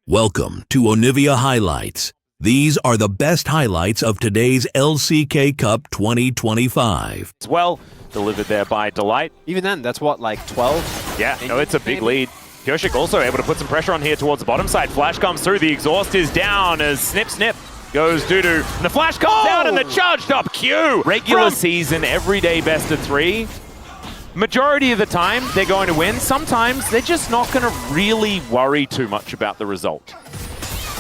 Welcome to Onivia Highlights. These are the best highlights of today's LCK Cup 2025. Well, delivered there by Delight. Even then, that's what, like 12? Yeah, no, it's a big lead. Pyosik also able to put some pressure on here towards the bottom side. Flash comes through, the exhaust is down as snip goes Dudu. And the flash comes out and the charged up Q. Regular season, everyday best of 3. Majority of the time, they're going to win. Sometimes they're just not going to really worry too much about the result.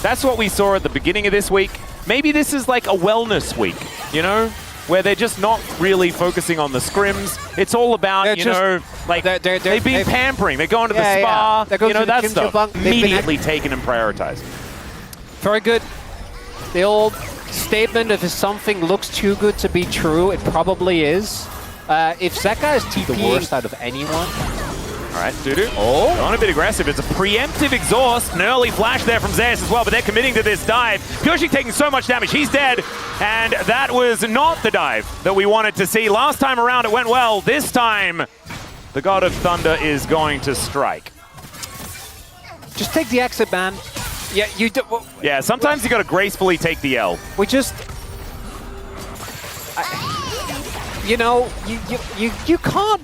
That's what we saw at the beginning of this week. Maybe this is like a wellness week, you know, where they're just not really focusing on the scrims. It's all about, you know, like they've been pampering. They're going to the spa, you know, that stuff. Immediately taken and prioritized. Very good. The old statement, if something looks too good to be true, it probably is. If Zeka is TPing the worst out of anyone. All right, Dudu. Oh, going a bit aggressive. It's a preemptive exhaust. An early flash there from Zeus as well, but they're committing to this dive. Pyosik taking so much damage. He's dead. And that was not the dive that we wanted to see. Last time around, it went well. This time, the God of Thunder is going to strike. Just take the exit, man. Yeah, you do. Yeah, sometimes you got to gracefully take the L. We just... you know, you can't...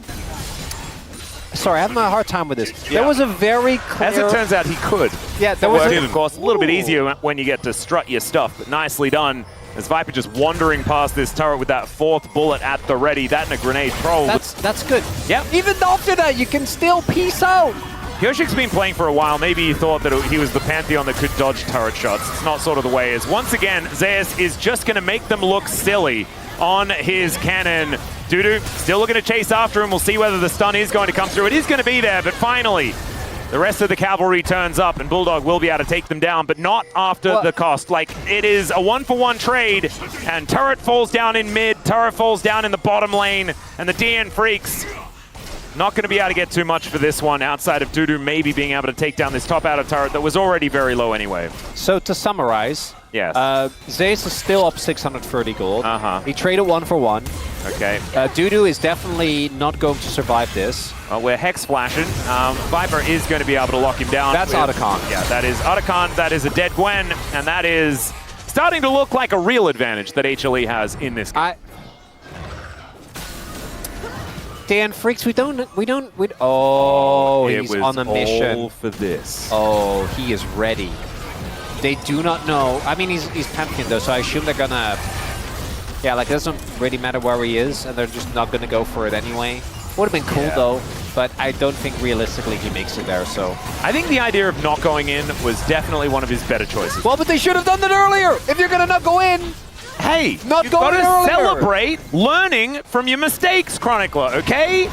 Sorry, I'm having a hard time with this. Yeah. There was a very clear... As it turns out, he could. Yeah, there was of course, a little bit easier when you get to strut your stuff, but nicely done. As Viper just wandering past this turret with that 4th bullet at the ready. That and a grenade throw. That's good. Yep. Even after that, you can still peace out. Pyosik's been playing for a while. Maybe he thought that he was the Pantheon that could dodge turret shots. It's not sort of the way it is. Once again, Zeus is just going to make them look silly on his cannon. Dudu still looking to chase after him. We'll see whether the stun is going to come through. It is going to be there, but finally, the rest of the cavalry turns up, and Bulldog will be able to take them down, but not after the cost. Like, it is a 1-for-1 trade, and turret falls down in mid, turret falls down in the bottom lane, and the DN Freaks not going to be able to get too much for this one, outside of Dudu maybe being able to take down this top outer turret that was already very low anyway. So to summarize, yes. Zeus is still up 630 gold. He traded 1-for-1. Okay. Dudu is definitely not going to survive this. We're Hex flashing. Viper is going to be able to lock him down. That's Otacon. Yeah, that is Otacon. That is a dead Gwen, and that is starting to look like a real advantage that HLE has in this game. Dan Freaks, we don't. Oh, he's on a mission. All for this. Oh, he is ready. They do not know. I mean, he's Pantheon though, so I assume they're gonna. Yeah, like it doesn't really matter where he is, and they're just not gonna go for it anyway. Would have been cool though, but I don't think realistically he makes it there. So I think the idea of not going in was definitely one of his better choices. Well, but they should have done that earlier. If you're gonna not go in. Hey, you've got to celebrate learning from your mistakes, Chronicler, okay?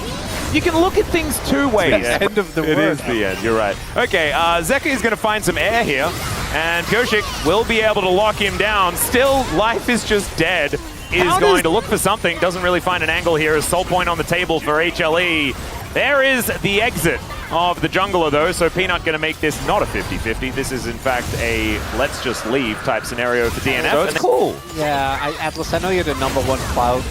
You can look at things two ways. It's the end of the word. It is the end, you're right. Okay, Zeka is going to find some air here, and Pyosik will be able to lock him down. Still, life is just dead. Is going to look for something, doesn't really find an angle here. A soul point on the table for HLE. There is the exit of the jungler though, so Peanut going to make this not a 50-50. This is in fact a let's just leave type scenario for DNF. So it's cool. Yeah, Atlas, I know you're the #1 Cloud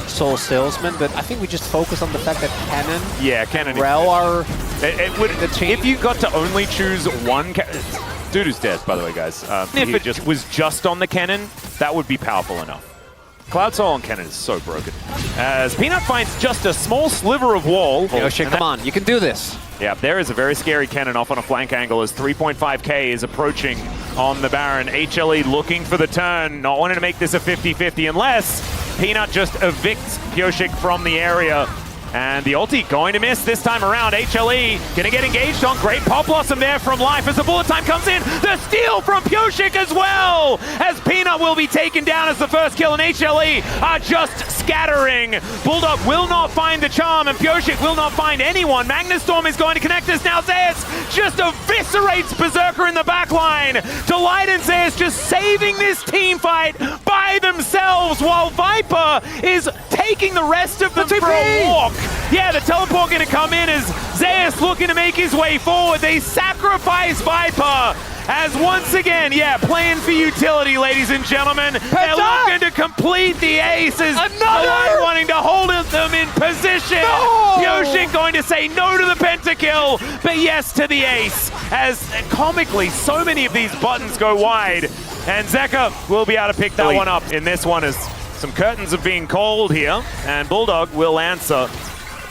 Soul salesman, but I think we just focus on the fact that Cannon, Cannon and Rel are if you got to only choose one... Dudu's dead, by the way, guys. If it just was just on the Cannon, that would be powerful enough. Cloud Soul on Cannon is so broken. As Peanut finds just a small sliver of wall. Come on, you can do this. Yeah, there is a very scary cannon off on a flank angle as 3.5k is approaching on the Baron. HLE looking for the turn, not wanting to make this a 50-50 unless Peanut just evicts Pyosik from the area. And the ulti going to miss this time around. HLE gonna get engaged on. Great Pop Blossom there from Life as the bullet time comes in. The steal from Pyosik as well, as Peanut will be taken down as the first kill, and HLE are just scattering. Bulldog will not find the charm, and Pyosik will not find anyone. Magnustorm is going to connect us now. Zeus just eviscerates Berserker in the back line. Delight and Zeus just saving this team fight by themselves, while Viper is taking the rest of them for a walk. Yeah, the teleport going to come in as Zeus looking to make his way forward. They sacrifice Viper as once again, yeah, playing for utility, ladies and gentlemen. They're looking to complete the aces. Delight wanting to hold them in position. Pioshik going to say no to the pentakill, but yes to the ace. As comically, so many of these buttons go wide, and Zeka will be able to pick that one up in this one as some curtains are being called here, and Bulldog will answer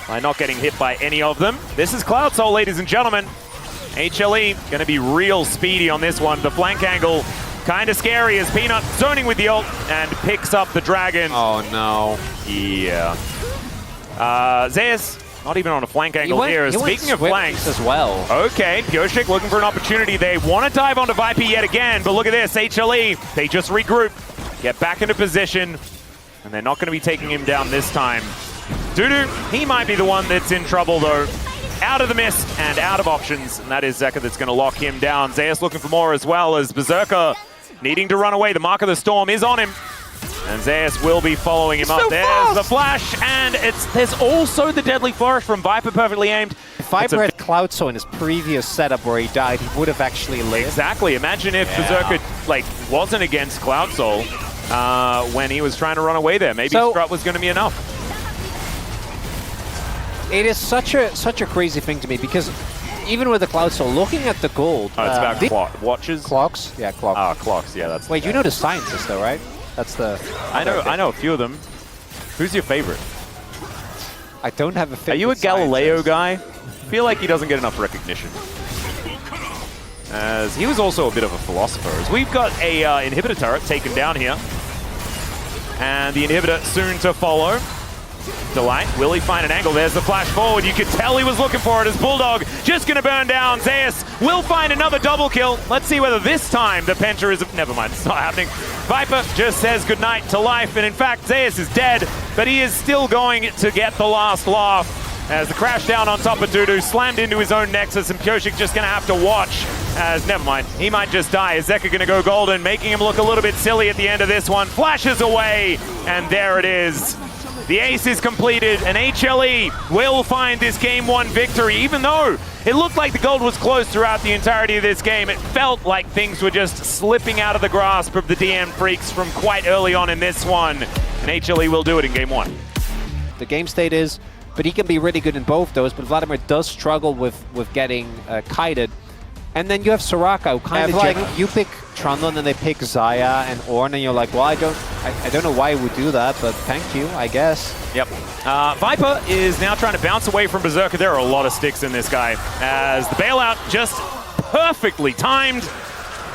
by not getting hit by any of them. This is Cloud Soul, ladies and gentlemen. HLE going to be real speedy on this one. The flank angle kind of scary as Peanut zoning with the ult and picks up the dragon. Oh no. Yeah. Zeus not even on a flank angle here. Speaking of flanks as well. Okay, Pioshik looking for an opportunity. They want to dive onto Viper yet again, but look at this. HLE, they just regroup, get back into position, and they're not going to be taking him down this time. Dudu, he might be the one that's in trouble though. Out of the mist and out of options, and that is Zeka that's going to lock him down. Zeus looking for more as well as Berserker needing to run away. The Mark of the Storm is on him, and Zeus will be following him up. There's the flash, and there's also the deadly flourish from Viper, perfectly aimed. If Viper had Cloud Soul in his previous setup where he died, he would have actually lived. Exactly. Imagine if Berserker wasn't against Cloud Soul when he was trying to run away there. Maybe Strut was going to be enough. It is such a crazy thing to me because even with the Cloud Soul, looking at the gold. Oh, it's about watches. Clocks? Yeah, clocks. Ah, clocks. Yeah, that's. Wait, you know the scientists though, right? That's the. I know a few of them. Who's your favorite? I don't have a favorite. Are you a Galileo guy? I feel like he doesn't get enough recognition. As he was also a bit of a philosopher. As we've got a inhibitor turret taken down here, and the inhibitor soon to follow. Delight, will he find an angle? There's the flash forward. You could tell he was looking for it as Bulldog just going to burn down. Zeus will find another double kill. Let's see whether this time the Penta is... Never mind, it's not happening. Viper just says goodnight to life, and in fact, Zeus is dead, but he is still going to get the last laugh as the crash down on top of Dudu slammed into his own Nexus, and Pioshik just going to have to watch as... Never mind, he might just die. Is Zeka going to go golden, making him look a little bit silly at the end of this one. Flashes away, and there it is. The ace is completed, and HLE will find this Game 1 victory. Even though it looked like the gold was close throughout the entirety of this game, it felt like things were just slipping out of the grasp of the DN Freaks from quite early on in this one. And HLE will do it in Game 1. The game state is, but he can be really good in both those, but Vladimir does struggle with getting kited. And then you have Soraka, who kind of like, you pick Trundle, and then they pick Xayah and Ornn, and you're like, well, I don't know why he would do that, but thank you, I guess. Yep. Viper is now trying to bounce away from Berserker. There are a lot of sticks in this guy, as the bailout just perfectly timed,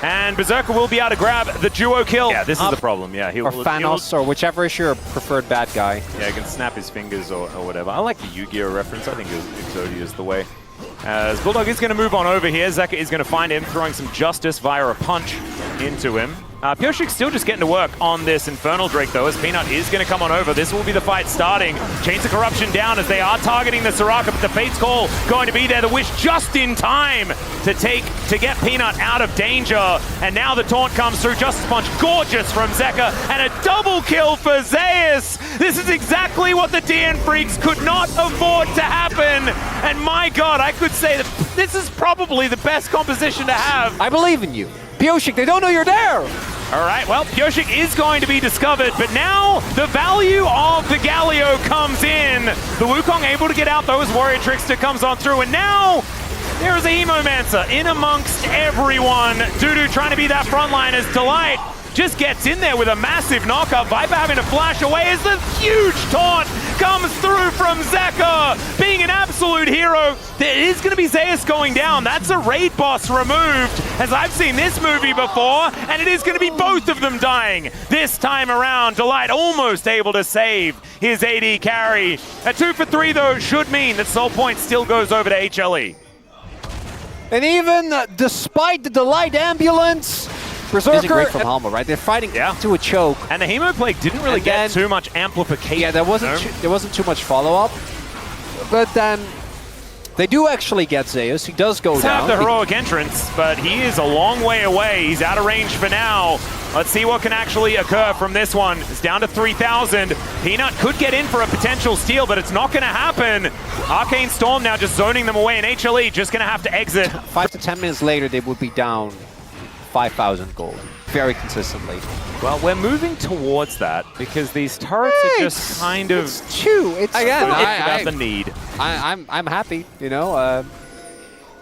and Berserker will be able to grab the duo kill. Yeah, this is the problem. Yeah, or Thanos, or whichever is your preferred bad guy. Yeah, he can snap his fingers or whatever. I like the Yu-Gi-Oh reference. I think Exodia is the way. As Bulldog is going to move on over here, Zeka is going to find him, throwing some justice via a punch into him. Pioshik's still just getting to work on this Infernal Drake, though, as Peanut is going to come on over. This will be the fight starting. Chains of Corruption down as they are targeting the Soraka, but the Fate's Call going to be there. The Wish just in time to get Peanut out of danger. And now the taunt comes through. Justice Punch, gorgeous from Zeka, and a double kill for Zeus. This is exactly what the DN Freaks could not afford to happen. And my God, I could say that this is probably the best composition to have. I believe in you. Pioshik, they don't know you're there. All right, well, Pioshik is going to be discovered, but now the value of the Galio comes in. The Wukong able to get out those Warrior Trickster comes on through, and now there is a Hemomancer in amongst everyone. Dudu trying to be that frontline as Delight just gets in there with a massive knockup. Viper having to flash away as the huge taunt comes through from Zeka. Being an absolute hero, there is going to be Zeus going down. That's a raid boss removed, as I've seen this movie before, and it is going to be both of them dying. This time around, Delight almost able to save his AD carry. A 2 for 3, though, should mean that Soul Point still goes over to HLE. And even despite the Delight ambulance, Berserker great from Halma, right? They're fighting to a choke, and the Hemo Plague didn't really get too much amplification. Yeah, there wasn't too much follow-up, but then they do actually get Zeus. He does go down. The heroic entrance, but he is a long way away. He's out of range for now. Let's see what can actually occur from this one. It's down to 3,000. Peanut could get in for a potential steal, but it's not going to happen. Arcane Storm now just zoning them away, and HLE just going to have to exit. 5 to 10 minutes later, they would be down 5,000 gold very consistently. Well, we're moving towards that because these turrets are just kind of It's true. It's again. without the need. I'm happy. You know,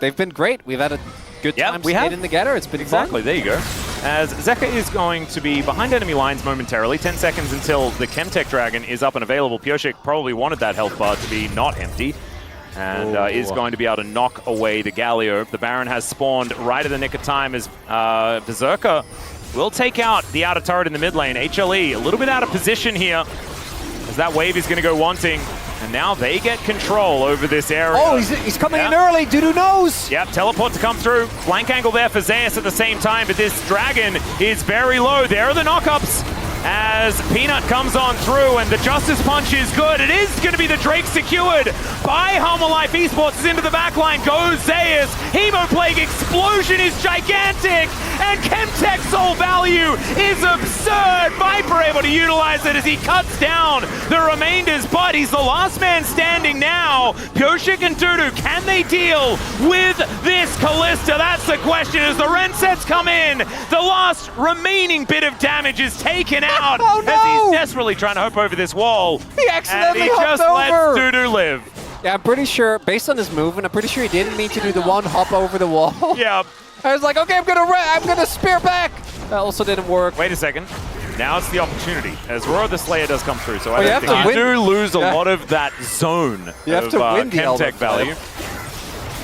they've been great. We've had a good time skating together. It's been exactly. fun. There you go. As Zeka is going to be behind enemy lines momentarily, 10 seconds until the Chemtech Dragon is up and available. Pioshik probably wanted that health bar to be not empty, and is going to be able to knock away the Galio. The Baron has spawned right at the nick of time as Berserker will take out the outer turret in the mid lane. HLE a little bit out of position here as that wave is going to go wanting. And now they get control over this area. Oh, he's coming in early. Dudu knows. Yep, teleport to come through. Flank angle there for Zeus at the same time, but this dragon is very low. There are the knockups as Peanut comes on through, and the Justice Punch is good. It is going to be the Drake secured by Humble Life Esports. Is into the backline, goes Zeus. Hemoplague explosion is gigantic, and Chemtech soul value is absurd. Viper able to utilize it as he cuts down the remainders, but he's the last man standing now. Pioshik and Dudu, can they deal with this Callista? That's the question as the Ren sets come in. The last remaining bit of damage is taken out Oh, no. as he's desperately trying to hop over this wall. He accidentally and he just hopped lets over. Dudu live. Yeah, I'm pretty sure, based on his movement, I'm pretty sure he didn't mean to do the one hop over the wall. Yeah. I was like, okay, I'm gonna spear back. That also didn't work. Wait a second. Now it's the opportunity, as Roar the Slayer does come through, so I you don't have think to you win. do lose a Yeah. lot of that zone You have of to win the Chemtech element value.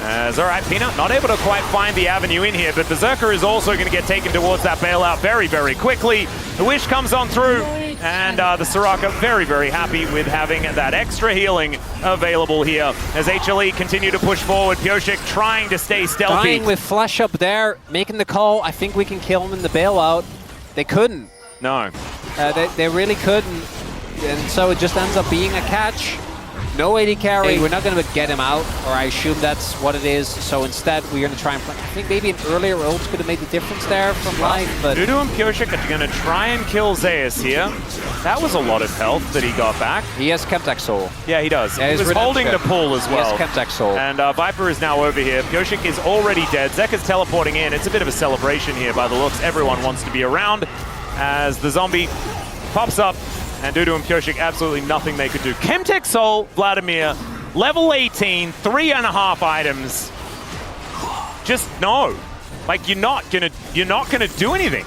As, all right, Peanut not able to quite find the avenue in here, but Berserker is also going to get taken towards that bailout very, very quickly. The Wish comes on through, and the Soraka very, very happy with having that extra healing available here. As HLE continue to push forward, Pioshik trying to stay stealthy. Dying with flash up there, making the call. I think we can kill him in the bailout. They couldn't. No. They really couldn't. And so it just ends up being a catch. No AD carry. We're not going to get him out, or I assume that's what it is. So instead, we're going to try and... I think maybe an earlier ult could have made the difference there from life, but... Dudu and Pioshik are going to try and kill Zeus here. That was a lot of health that he got back. He has Chemtech Soul. Yeah, he does. Yeah, he was holding the pull as well. He has Chemtech Soul. And Viper is now over here. Pioshik is already dead. Zeka's teleporting in. It's a bit of a celebration here by the looks. Everyone wants to be around as the zombie pops up. And Dudu and Pioshik, absolutely nothing they could do. Chemtech Soul, Vladimir, level 18, 3.5 items. Just no. Like, you're not gonna do anything.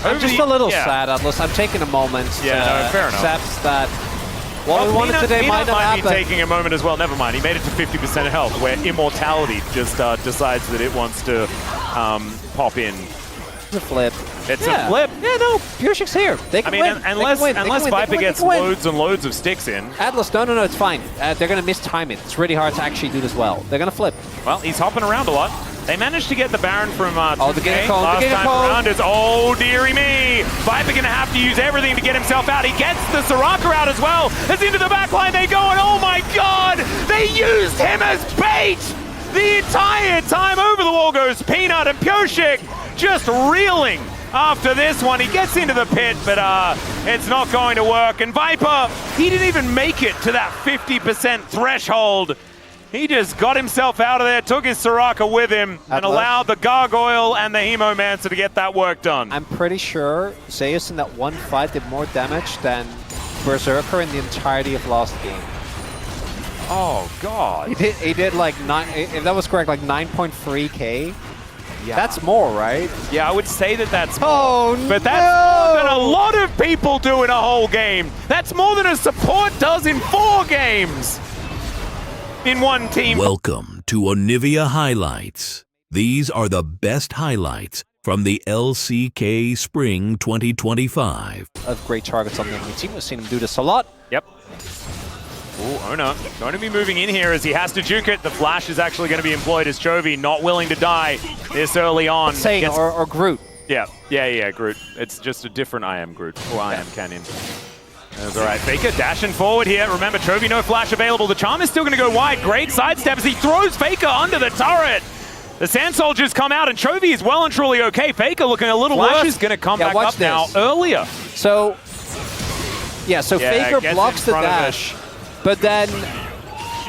I'm just a little sad, Atlas. I'm taking a moment to fair enough. accept that what we wanted today might not might be happen. taking a moment as well. Never mind. He made it to 50% health, where Immortality just decides that it wants to pop in. It's a flip. It's a flip. Yeah, no, Pioshik's here. They can win. Unless Viper gets loads and loads of sticks in. Atlas, no, it's fine. They're going to mistime it. It's really hard to actually do this well. They're going to flip. Well, he's hopping around a lot. They managed to get the Baron from the Giga Cone, last the Giga time Cone. around. It's, oh, dearie me. Viper going to have to use everything to get himself out. He gets the Soraka out as well. As into the backline they go, and oh my god, they used him as bait! The entire time over the wall goes Peanut, and Pioshik just reeling after this one. He gets into the pit, but it's not going to work. And Viper, he didn't even make it to that 50% threshold. He just got himself out of there, took his Soraka with him, and allowed the Gargoyle and the Hemomancer to get that work done. I'm pretty sure Zeus in that one fight did more damage than Berserker in the entirety of last game. Oh, God. He did like, if that was correct, like 9.3k. Yeah. That's more, right? Yeah, I would say that that's more. Oh, but that's more than a lot of people do in a whole game. That's more than a support does in 4 games. In one team. Welcome to Onivia Highlights. These are the best highlights from the LCK Spring 2025. Of great targets on the enemy team. We've seen him do this a lot. Yep. Oh, Ona going to be moving in here as he has to juke it. The flash is actually going to be employed as Chovy, not willing to die this early on. Saying, or Groot. Yeah, Groot. It's just a different I am Groot, or I am Canyon. That's all right. Faker dashing forward here. Remember, Chovy, no flash available. The charm is still going to go wide. Great sidestep as he throws Faker under the turret. The Sand Soldiers come out, and Chovy is well and truly okay. Faker looking a little worse. Flash is going to come back up now earlier. So, Faker blocks the dash, but then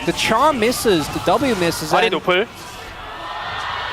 The charm misses, the W misses, and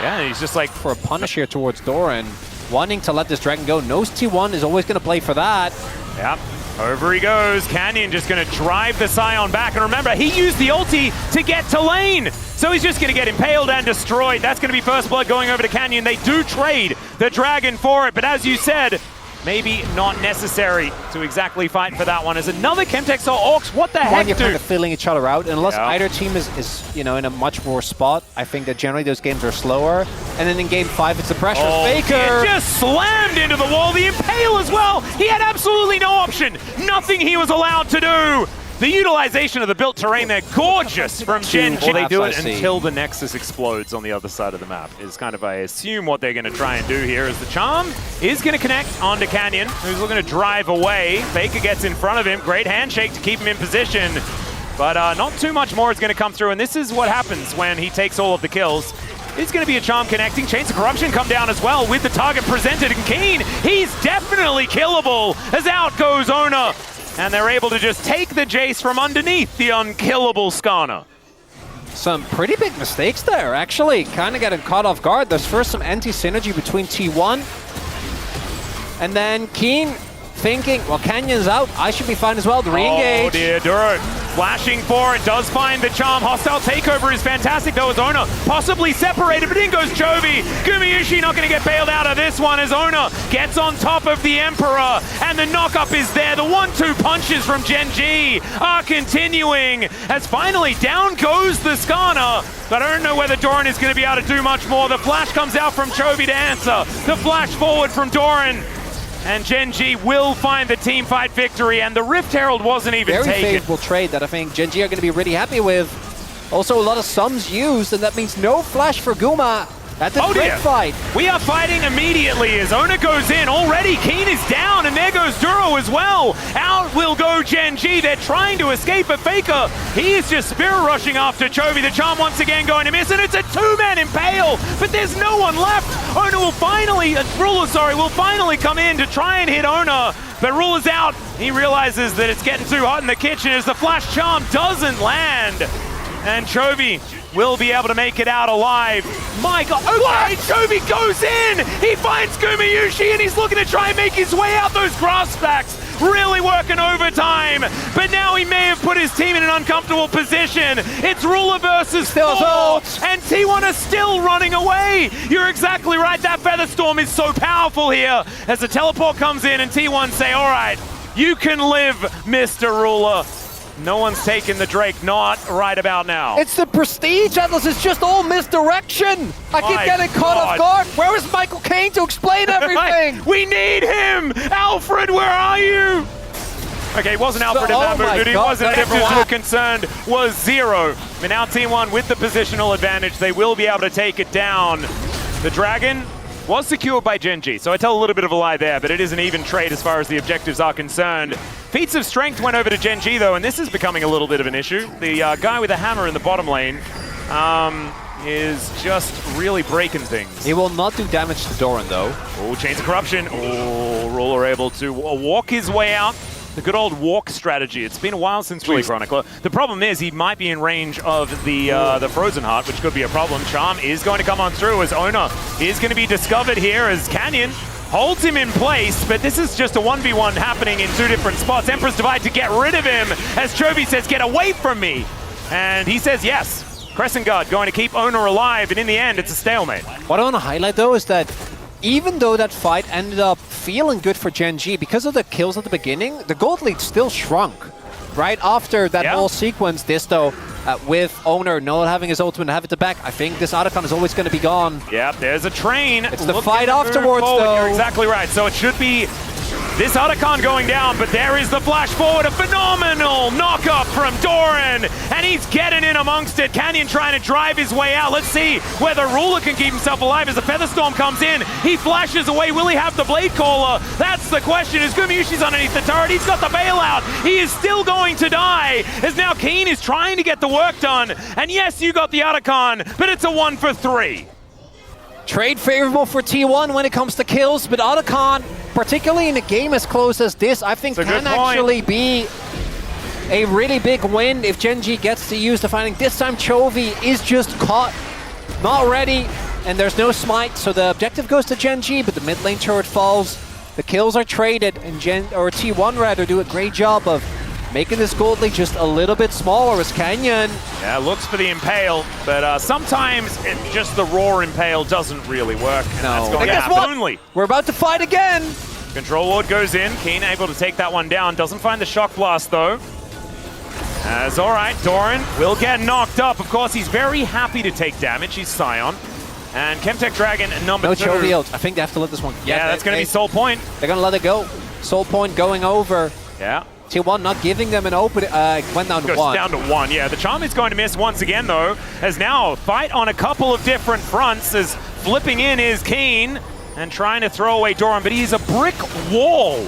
Yeah, he's just like for a punish here towards Doran, wanting to let this dragon go. Knows T1 is always going to play for that. Yep. Over he goes. Canyon just going to drive the Scion back. And remember, he used the ulti to get to lane. So he's just going to get impaled and destroyed. That's going to be first blood going over to Canyon. They do trade the dragon for it. But as you said, maybe not necessary to exactly fight for that one. As another Chemtex or Orcs, what the heck, You're dude? kind of filling each other out. Unless either team is you know, in a much worse spot, I think that generally those games are slower. And then in game 5, it's the pressure. Faker just slammed into the wall. The impale as well. He had absolutely no option. Nothing he was allowed to do. The utilization of the built terrain there, gorgeous from Gen.G. Well, they do it until the Nexus explodes on the other side of the map, is kind of, I assume, what they're going to try and do here. As the Charm is going to connect onto Canyon, who's looking to drive away. Faker gets in front of him. Great handshake to keep him in position. But not too much more is going to come through, and this is what happens when he takes all of the kills. It's going to be a Charm connecting. Chains of Corruption come down as well with the target presented. And Keen, he's definitely killable as out goes Ona. And they're able to just take the Jace from underneath the unkillable Skarner. Some pretty big mistakes there, actually. Kind of getting caught off guard. There's first some anti-synergy between T1. And then Keen thinking, well, Canyon's out. I should be fine as well. The re-engage. Oh dear, Duro flashing for it. Does find the Charm. Hostile takeover is fantastic though as Ona possibly separated, but in goes Chovy. Gumayusi not going to get bailed out of this one as Ona gets on top of the Emperor. And the knock-up is there. The 1-2 punches from Gen.G are continuing as finally down goes the Skarner. But I don't know whether Doran is going to be able to do much more. The flash comes out from Chovy to answer. The flash forward from Doran. And Gen.G will find the team fight victory, and the Rift Herald wasn't even taken. Very favorable trade that I think Gen.G are going to be really happy with. Also, a lot of sums used, and that means no flash for Guma at the great fight. We are fighting immediately as Ona goes in. Already Keen is down, and there goes Duro as well. Out will go Gen.G. They're trying to escape, but Faker, he is just spirit rushing after Chovy. The Charm once again going to miss, and it's a two-man impale, but there's no one left. Ona will finally, Ruler, will finally come in to try and hit Ona, but Ruler's out. He realizes that it's getting too hot in the kitchen as the Flash Charm doesn't land. And Chovy will be able to make it out alive. My God, okay, Chovy goes in! He finds Gumayusi and he's looking to try and make his way out. Those grass backs really working overtime. But now he may have put his team in an uncomfortable position. It's Ruler versus 4, and T1 are still running away. You're exactly right, that Featherstorm is so powerful here. As the teleport comes in and T1 say, all right, you can live, Mr. Ruler. No one's taking the Drake, not right about now. It's the Prestige, Atlas. It's just all misdirection. I keep getting caught off guard. Where is Michael Caine to explain everything? We need him! Alfred, where are you? Okay, it wasn't Alfred in that move, dude. He wasn't. If were concerned, was 0. But now T1 with the positional advantage, they will be able to take it down. The Dragon was secured by Gen.G, so I tell a little bit of a lie there, but it is an even trade as far as the objectives are concerned. Feats of Strength went over to Gen.G though, and this is becoming a little bit of an issue. The guy with a hammer in the bottom lane is just really breaking things. He will not do damage to Doran though. Oh, Chains of Corruption. Oh, Ruler able to walk his way out. The good old walk strategy. It's been a while since we Chronicler. The problem is he might be in range of the Frozen Heart, which could be a problem. Charm is going to come on through as Ona is going to be discovered here as Canyon holds him in place, but this is just a 1v1 happening in 2 different spots. Emperor's Divide to get rid of him as Chovy says, get away from me. And he says yes. Crescent Guard going to keep Ona alive, and in the end, it's a stalemate. What I want to highlight though is that even though that fight ended up feeling good for Gen.G, because of the kills at the beginning, the gold lead still shrunk. Right after that whole sequence, this though, with Owner not having his ultimate and have it to back, I think this Otacon is always going to be gone. Yep, there's a train. It's the fight afterwards though. You're exactly right. So it should be this Otacon going down, but there is the flash forward. A phenomenal knock-up from Doran, and he's getting in amongst it. Canyon trying to drive his way out. Let's see whether Ruler can keep himself alive as the Featherstorm comes in. He flashes away. Will he have the Blade Caller? That's the question. As Gumayusi's underneath the turret, he's got the bailout. He is still going to die, as now Keen is trying to get the work done. And yes, you got the Otacon, but it's a 1 for 3. Trade favorable for T1 when it comes to kills, but Otacon, particularly in a game as close as this, I think can actually be a really big win if Gen.G gets to use the fighting. This time Chovy is just caught, not ready, and there's no smite, so the objective goes to Gen.G, but the mid lane turret falls. The kills are traded, and T1 rather do a great job of making this gold lead just a little bit smaller as Canyon. Yeah, looks for the Impale, but sometimes just the raw Impale doesn't really work. And that's going to guess happen what? only. We're about to fight again. Control Ward goes in. Keen able to take that one down. Doesn't find the Shock Blast, though. As all right, Doran will get knocked up. Of course, he's very happy to take damage. He's Scion. And Chemtech Dragon, number 2. No Chovy ult. I think they have to let this one. Yeah, that's going to be Soul Point. They're going to let it go. Soul Point going over. Yeah. T1 not giving them an open. Went down to 1. Goes down to 1. Yeah, the Charm is going to miss once again, though. As now, fight on a couple of different fronts as flipping in is Keen and trying to throw away Doran, but he's a brick wall.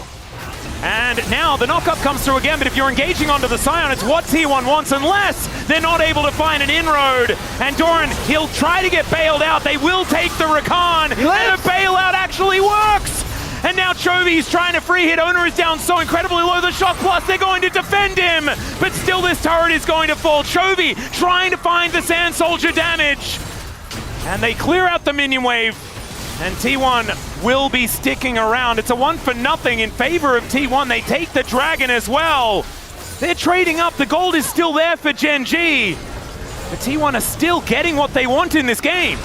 And now the knockup comes through again, but if you're engaging onto the Scion, it's what T1 wants, unless they're not able to find an inroad. And Doran, he'll try to get bailed out. They will take the Rakan, and the bailout actually works. And now Chovy's trying to free hit. Owner is down so incredibly low. The Shock Plus, they're going to defend him. But still this turret is going to fall. Chovy trying to find the Sand Soldier damage. And they clear out the minion wave. And T1 will be sticking around. It's a 1-for-0 in favor of T1. They take the Dragon as well. They're trading up. The gold is still there for Gen.G. But T1 are still getting what they want in this game.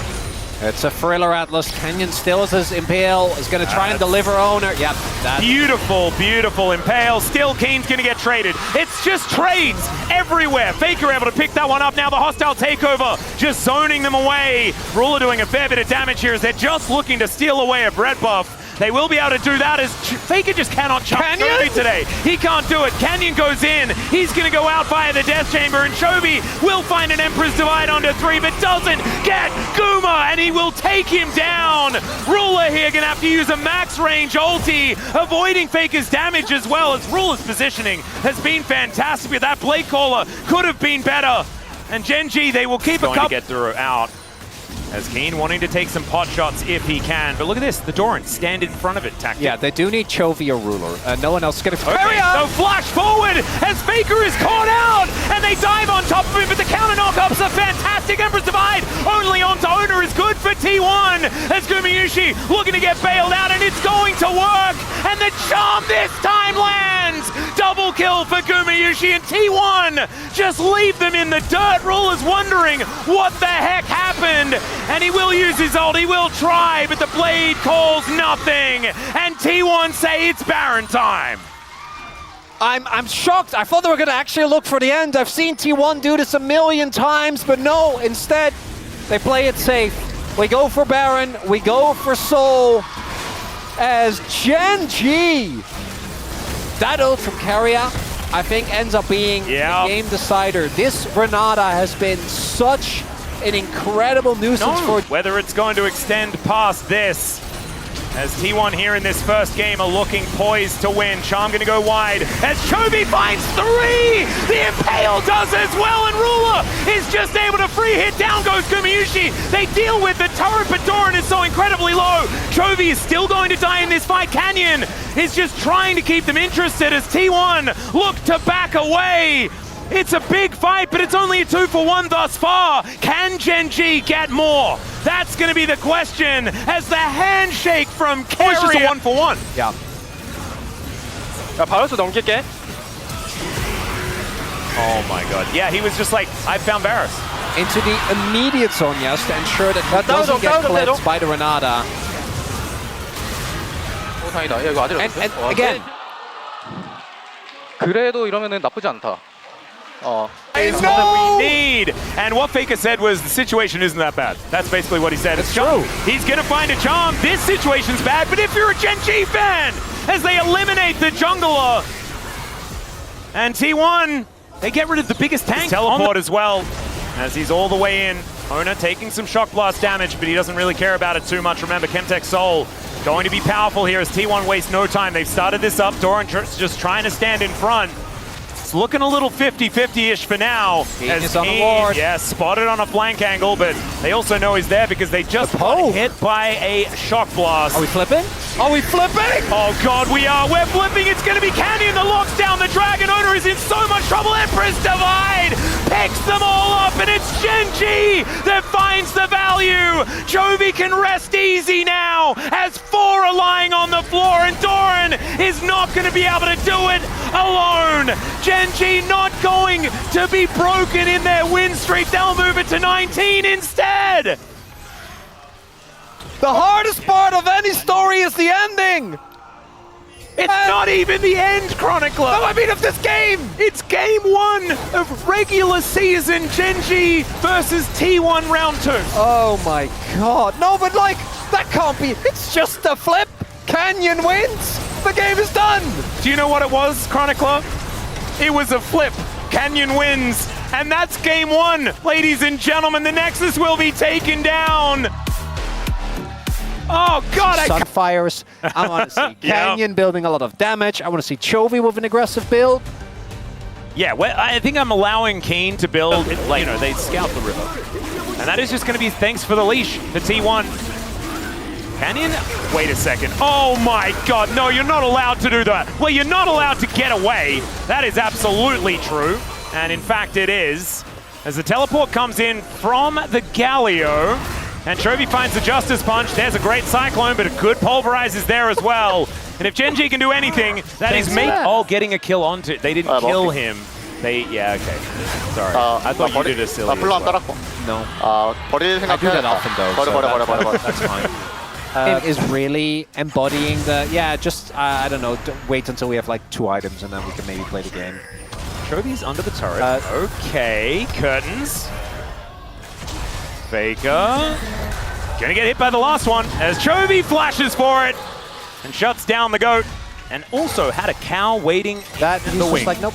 It's a Thriller Atlas. Canyon still as his Impale is going to try and deliver Owner. Yeah, that's beautiful, beautiful Impale. Still Keen's going to get traded. It's just trades everywhere. Faker able to pick that one up. Now the hostile takeover just zoning them away. Ruler doing a fair bit of damage here as they're just looking to steal away a bread buff. They will be able to do that as Faker just cannot jump Chovy today. He can't do it. Canyon goes in. He's going to go out via the Death Chamber, and Chovy will find an Emperor's Divide onto 3, but doesn't get Guma, and he will take him down. Ruler here going to have to use a max range ulti, avoiding Faker's damage as well, as Ruler's positioning has been fantastic, but that Blade Caller could have been better. And Gen.G, they will keep a couple. Going to get through out. As Keen wanting to take some pot shots if he can. But look at this, the Doran stand in front of it tactic. Yeah, they do need Chovy or Ruler. No one else is going to carry on. So flash forward as Faker is caught out and they dive on top of him, but the counter knockup's a fantastic. Emperor's Divide only onto Owner is good for T1 as Gumayushi looking to get bailed out, and it's going to work. And the charm this time lands. Double kill for Gumayushi, and T1 just leave them in the dirt. Ruler's wondering what the heck happened. And he will use his ult, he will try, but the blade calls nothing. And T1 say it's Baron time. I'm shocked. I thought they were going to actually look for the end. I've seen T1 do this a million times, but no, instead, they play it safe. We go for Baron, we go for Soul, as Gen.G. That ult from Carrier, I think, ends up being the game decider. This Renata has been such an incredible nuisance for... Whether it's going to extend past this, as T1 here in this first game are looking poised to win. Charm going to go wide as Chovy finds 3! The Impale does as well, and Ruler is just able to free hit. Down goes Gumayushi. They deal with the turret, but Doran is so incredibly low. Chovy is still going to die in this fight. Canyon is just trying to keep them interested as T1 look to back away. It's a big fight, but it's only a 2-for-1 thus far. Can Gen.G get more? That's going to be the question as the handshake from Carrier. It's just a 1-for-1. Yeah. 바로스 넘길게. Oh my god. Yeah, he was just like, I found Varus. Into the immediate zone, yes, to ensure that he doesn't get clipped by the Renata. 다행이다. 야, 이거 아직 안 And again. 그래도 이러면은 나쁘지 않다. It's what we need. And what Faker said was the situation isn't that bad. That's basically what he said. It's true. He's going to find a charm. This situation's bad, but if you're a Gen.G fan, as they eliminate the jungler, and T1, they get rid of the biggest tank. Teleport as well, as he's all the way in. Owner taking some shock blast damage, but he doesn't really care about it too much. Remember, Chemtech Soul going to be powerful here as T1 wastes no time. They've started this up. Doran just trying to stand in front. It's looking a little 50-50-ish for now. As on the ward. Yeah, spotted on a flank angle, but they also know he's there because they just got hit by a shock blast. Are we flipping? Are we flipping? Oh god, we are. We're flipping. It's going to be Canyon that locks down the Dragon. Owner is in so much trouble. Empress Divide picks them all up, and it's Gen.G that finds the value. Chovy can rest easy now as 4 are lying on the floor, and Doran is not going to be able to do it alone. Gen.G not going to be broken in their win streak. They'll move it to 19 instead. The hardest part of any story is the ending! It's not even the end, Chronicler! No, I mean of this game! It's game 1 of regular season Gen.G versus T1 round 2. Oh my god. No, but like, that can't be. It's just a flip. Canyon wins. The game is done. Do you know what it was, Chronicler? It was a flip. Canyon wins. And that's game 1. Ladies and gentlemen, the Nexus will be taken down. Oh god, Sunfires. I want to see Canyon building a lot of damage. I want to see Chovy with an aggressive build. Yeah, well, I think I'm allowing Keen to build, like, you know, they scout the river. And that is just going to be thanks for the leash for T1. Canyon? Wait a second. Oh my god, no, you're not allowed to do that. Well, you're not allowed to get away. That is absolutely true. And in fact, it is. As the teleport comes in from the Galio, and Chovy finds the Justice Punch. There's a great Cyclone, but a good Pulverize is there as well. And if Gen.G can do anything, that is getting a kill onto. They didn't kill him. Yeah, okay. Sorry. I thought you did a silly. No. I do that often though. That's fine. It is really embodying the, I don't know, wait until we have like 2 items and then we can maybe play the game. Chovy's under the turret. Okay, curtains. Faker. Gonna get hit by the last one as Chovy flashes for it and shuts down the goat. And also had a cow waiting that in the wing. Just like, nope.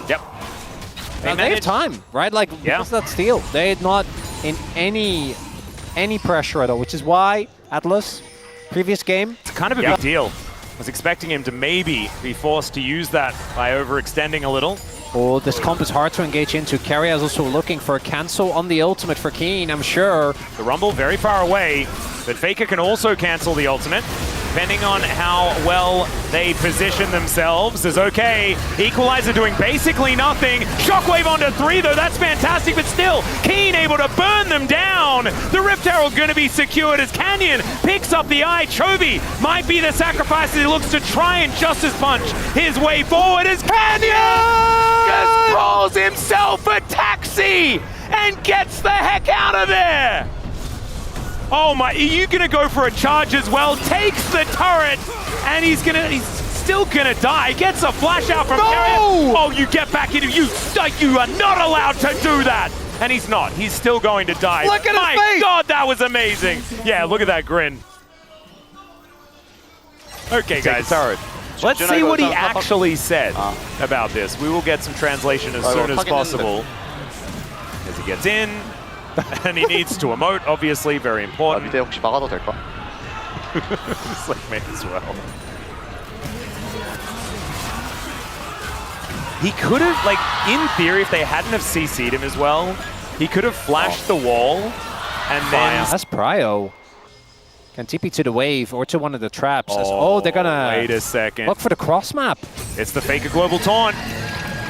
Yep. They have time, right? Like, what's that steal? They're not in any pressure at all, which is why Atlas, previous game. It's kind of a big deal. I was expecting him to maybe be forced to use that by overextending a little. Oh, this comp is hard to engage into. Keria is also looking for a cancel on the ultimate for Keen, I'm sure. The Rumble very far away, but Faker can also cancel the ultimate, depending on how well they position themselves. Is okay. Equalizer doing basically nothing. Shockwave onto 3 though, that's fantastic, but still, Keen able to burn them down. The Rift Herald going to be secured as Canyon picks up the eye. Chovy might be the sacrifice as he looks to try and Justice Punch his way forward as Canyon just calls himself a taxi and gets the heck out of there. Oh my, are you gonna go for a charge as well? Takes the turret, and he's still gonna die. Gets a flash out from Keria. Oh, you get back into, you are not allowed to do that. And he's not, he's still going to die. Look at his face. My God, that was amazing. Yeah, look at that grin. Okay, guys. Let's see what he actually said about this. We will get some translation as soon as possible. As he gets in, and he needs to emote, obviously, very important. It's like, may as well. He could have, like, in theory, if they hadn't have CC'd him as well, he could have flashed the wall, and then... That's Prio. Can TP to the wave or to one of the traps. They're gonna... Wait a second. Look for the cross map. It's the Faker Global Taunt.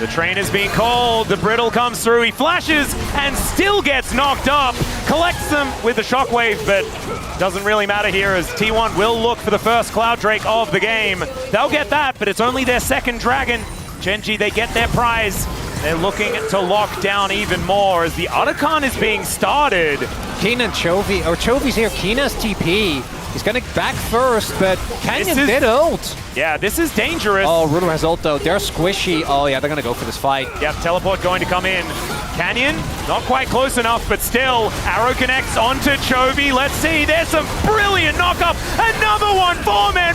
The train is being called. The Brittle comes through. He flashes and still gets knocked up. Collects them with the Shockwave, but doesn't really matter here as T1 will look for the first Cloud Drake of the game. They'll get that, but it's only their second Dragon. Gen.G, they get their prize. They're looking to lock down even more as the Otacon is being started. Keen and Chovy, or Chovy's here, Keen has TP. He's gonna back first, but Canyon did ult. Yeah, this is dangerous. Oh, Ruler has ult though. They're squishy. Oh yeah, they're gonna go for this fight. Yep, teleport going to come in. Canyon, not quite close enough, but still, arrow connects onto Chovy. Let's see, there's some brilliant knock-up. Another one, 4-man.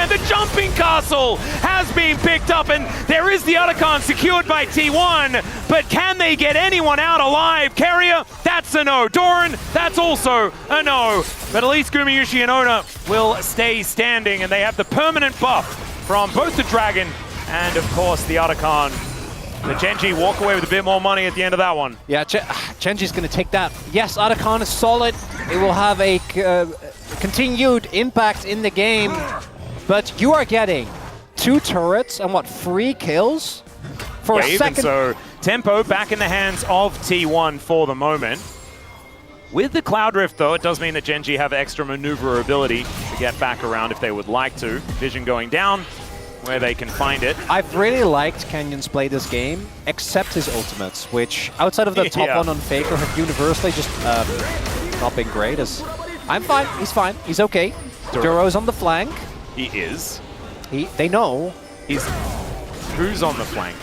The jumping castle has been picked up, and there is the Otacon secured by T1, but can they get anyone out alive? Keria, that's a no. Doran, that's also a no. But at least Gumayushi and Ona will stay standing, and they have the permanent buff from both the Dragon and, of course, the Otacon. The Gen.G walk away with a bit more money at the end of that one. Yeah, Gen.G's going to take that. Yes, Otacon is solid. It will have a continued impact in the game. but you are getting 2 turrets and what, 3 kills? For a Wave, and second. so tempo back in the hands of T1 for the moment. With the Cloud Rift, though, it does mean that Gen.G have extra maneuverability to get back around if they would like to. Vision going down where they can find it. I've really liked Canyon's play this game, except his ultimates, which outside of the top one on Faker have universally just not been great. I'm fine, he's okay. Duro's on the flank. He is. They know. Who's on the flank?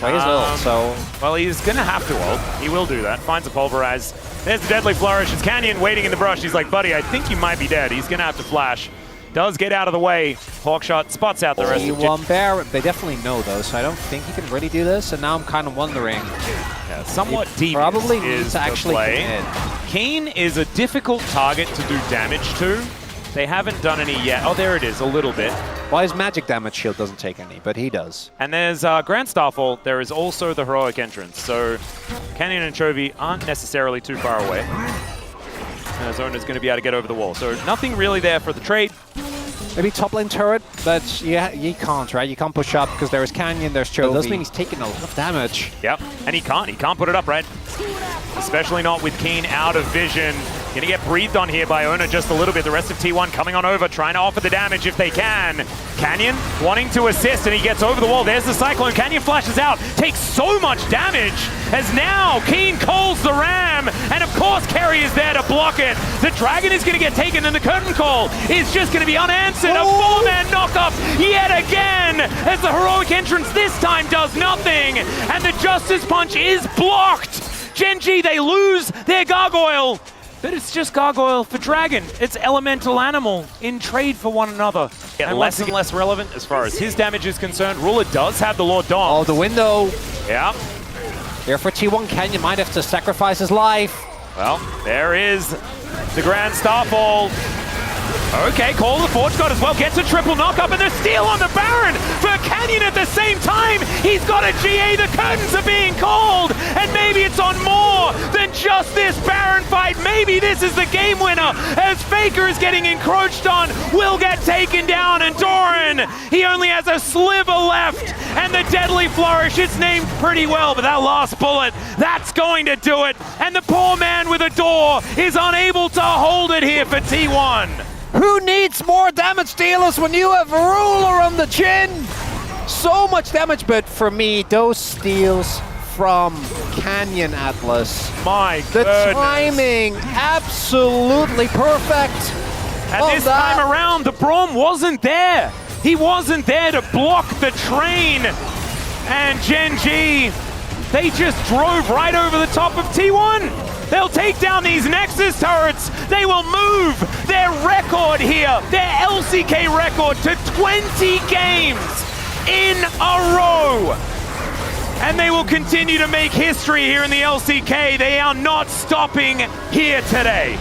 Well, he's ult, so... Well, he's going to have to ult. He will do that. Finds a Pulverize. There's the Deadly Flourish. It's Canyon waiting in the brush. He's like, buddy, I think you might be dead. He's going to have to flash. Does get out of the way. Hawkshot spots out the rest of T1 Bear. They definitely know, though, so I don't think he can really do this. And now I'm kind of wondering... Yeah, somewhat deep probably is needs to actually play. commit. Keen is a difficult target to do damage to. They haven't done any yet. Oh, there it is, a little bit. Well, his magic damage shield doesn't take any, but he does. And there's Grand Starfall. There is also the heroic entrance. So Canyon and Chovy aren't necessarily too far away. Zona's going to be able to get over the wall. So nothing really there for the trade. Maybe top lane turret, but yeah, you can't, right? You can't push up because there is Canyon, there's Chovy. That does mean he's taking a lot of damage. Yep, and he can't put it up, right? Especially not with Keen out of vision. Gonna get breathed on here by Ona just a little bit. The rest of T1 coming on over, trying to offer the damage if they can. Canyon wanting to assist, and he gets over the wall. There's the Cyclone. Canyon flashes out, takes so much damage, as now Keen calls the Ram, and of course Kerry is there to block it. The Dragon is gonna get taken, and the Curtain Call is just gonna be unanswered. A 4-man knock-up yet again, as the heroic entrance this time does nothing, and the Justice Punch is blocked. Gen.G, they lose their Gargoyle. But it's just Gargoyle for Dragon. It's Elemental Animal in trade for one another. And less and less relevant as far as his damage is concerned. Ruler does have the Lord Dom. Oh, the window. Yeah. Here for T1, Canyon might have to sacrifice his life. Well, there is the Grand Starfall. Okay, Call the Forge God as well, gets a triple knock-up, and the steal on the Baron for Canyon at the same time. He's got a GA, the curtains are being called, and maybe it's on more than just this Baron fight. Maybe this is the game winner, as Faker is getting encroached on, will get taken down, and Doran, he only has a sliver left, and the Deadly Flourish, it's named pretty well, but that last bullet, that's going to do it, and the poor man with a door is unable to hold it here for T1. Who needs more damage dealers when you have Ruler on the chin? So much damage, but for me, those steals from Canyon Atlas. My the goodness. Timing, absolutely perfect. And this time around, the Braum wasn't there. He wasn't there to block the train. And Gen.G, they just drove right over the top of T1. They'll take down these Nexus turrets. They will move their record here, their LCK record, to 20 games in a row. And they will continue to make history here in the LCK. They are not stopping here today.